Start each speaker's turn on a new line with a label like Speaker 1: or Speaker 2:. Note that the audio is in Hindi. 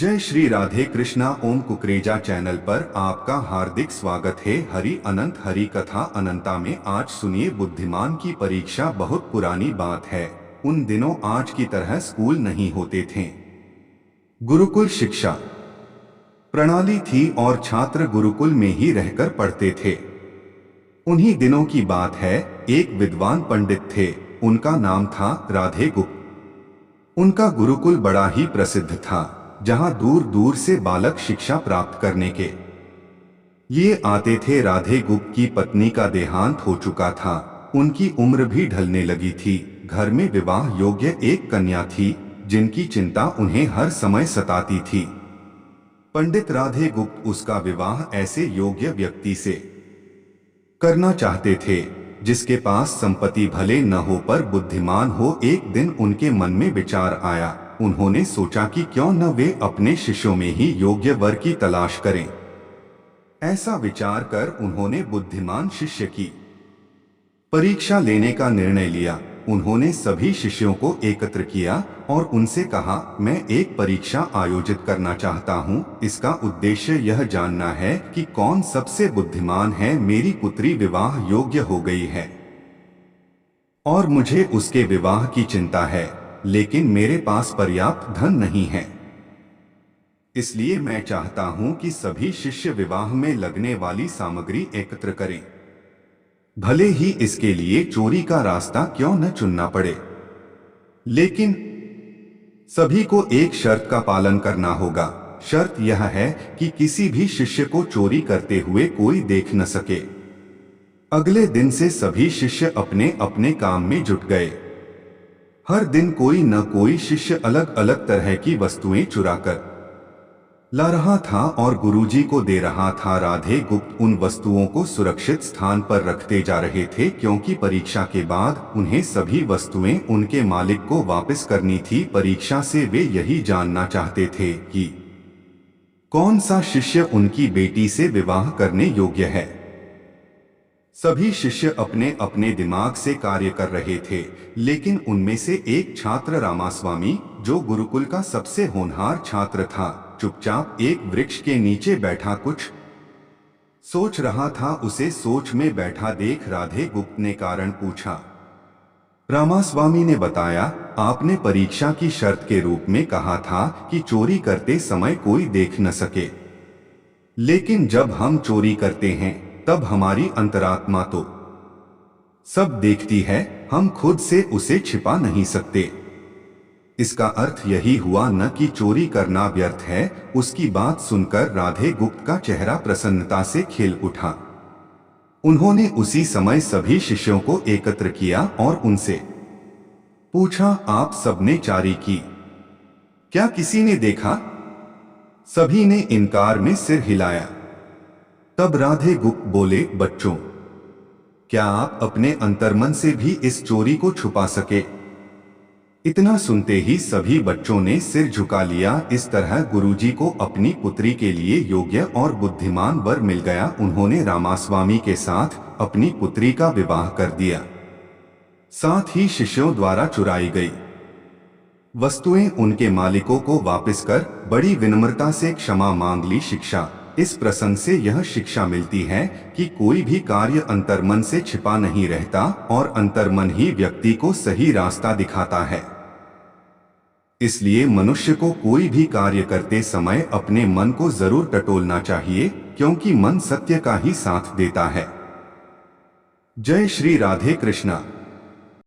Speaker 1: जय श्री राधे कृष्णा। ओम कुकरेजा चैनल पर आपका हार्दिक स्वागत है। हरि अनंत हरि कथा अनंता में आज सुनिए बुद्धिमान की परीक्षा। बहुत पुरानी बात है। उन दिनों आज की तरह स्कूल नहीं होते थे। गुरुकुल शिक्षा प्रणाली थी और छात्र गुरुकुल में ही रहकर पढ़ते थे। उन्हीं दिनों की बात है। एक विद्वान पंडित थे। उनका नाम था राधे गुप्त। उनका गुरुकुल बड़ा ही प्रसिद्ध था, जहां दूर दूर से बालक शिक्षा प्राप्त करने के लिए आते थे। राधे गुप्त की पत्नी का देहांत हो चुका था। उनकी उम्र भी ढलने लगी थी। घर में विवाह योग्य एक कन्या थी, जिनकी चिंता उन्हें हर समय सताती थी। पंडित राधे गुप्त उसका विवाह ऐसे योग्य व्यक्ति से करना चाहते थे, जिसके पास संपत्ति भले न हो पर बुद्धिमान हो। एक दिन उनके मन में विचार आया। उन्होंने सोचा कि क्यों न वे अपने शिष्यों में ही योग्य वर की तलाश करें। ऐसा विचार कर उन्होंने बुद्धिमान शिष्य की परीक्षा लेने का निर्णय लिया। उन्होंने सभी शिष्यों को एकत्र किया और उनसे कहा, मैं एक परीक्षा आयोजित करना चाहता हूँ। इसका उद्देश्य यह जानना है कि कौन सबसे बुद्धिमान है। मेरी पुत्री विवाह योग्य हो गई है और मुझे उसके विवाह की चिंता है, लेकिन मेरे पास पर्याप्त धन नहीं है। इसलिए मैं चाहता हूं कि सभी शिष्य विवाह में लगने वाली सामग्री एकत्र करें, भले ही इसके लिए चोरी का रास्ता क्यों न चुनना पड़े। लेकिन सभी को एक शर्त का पालन करना होगा। शर्त यह है कि किसी भी शिष्य को चोरी करते हुए कोई देख न सके। अगले दिन से सभी शिष्य अपने अपने काम में जुट गए। हर दिन कोई न कोई शिष्य अलग अलग तरह की वस्तुएं चुराकर ला रहा था और गुरुजी को दे रहा था। राधे गुप्त उन वस्तुओं को सुरक्षित स्थान पर रखते जा रहे थे, क्योंकि परीक्षा के बाद उन्हें सभी वस्तुएं उनके मालिक को वापस करनी थी। परीक्षा से वे यही जानना चाहते थे कि कौन सा शिष्य उनकी बेटी से विवाह करने योग्य है। सभी शिष्य अपने अपने दिमाग से कार्य कर रहे थे, लेकिन उनमें से एक छात्र रामास्वामी, जो गुरुकुल का सबसे होनहार छात्र था, चुपचाप एक वृक्ष के नीचे बैठा कुछ सोच रहा था। उसे सोच में बैठा देख राधे गुप्त ने कारण पूछा। रामास्वामी ने बताया, आपने परीक्षा की शर्त के रूप में कहा था कि चोरी करते समय कोई देख न सके, लेकिन जब हम चोरी करते हैं तब हमारी अंतरात्मा तो सब देखती है। हम खुद से उसे छिपा नहीं सकते। इसका अर्थ यही हुआ न कि चोरी करना व्यर्थ है। उसकी बात सुनकर राधे गुप्त का चेहरा प्रसन्नता से खिल उठा। उन्होंने उसी समय सभी शिष्यों को एकत्र किया और उनसे पूछा, आप सबने चोरी की? क्या किसी ने देखा? सभी ने इनकार में सिर हिलाया। तब राधे गुप्त बोले, बच्चों, क्या आप अपने अंतर्मन से भी इस चोरी को छुपा सके? इतना सुनते ही सभी बच्चों ने सिर झुका लिया। इस तरह गुरुजी को अपनी पुत्री के लिए योग्य और बुद्धिमान वर मिल गया। उन्होंने रामास्वामी के साथ अपनी पुत्री का विवाह कर दिया। साथ ही शिष्यों द्वारा चुराई गई वस्तुएं उनके मालिकों को वापस कर बड़ी विनम्रता से क्षमा मांग ली। शिक्षा, इस प्रसंग से यह शिक्षा मिलती है कि कोई भी कार्य अंतर्मन से छिपा नहीं रहता और अंतर्मन ही व्यक्ति को सही रास्ता दिखाता है। इसलिए मनुष्य को कोई भी कार्य करते समय अपने मन को जरूर टटोलना चाहिए, क्योंकि मन सत्य का ही साथ देता है। जय श्री राधे कृष्णा।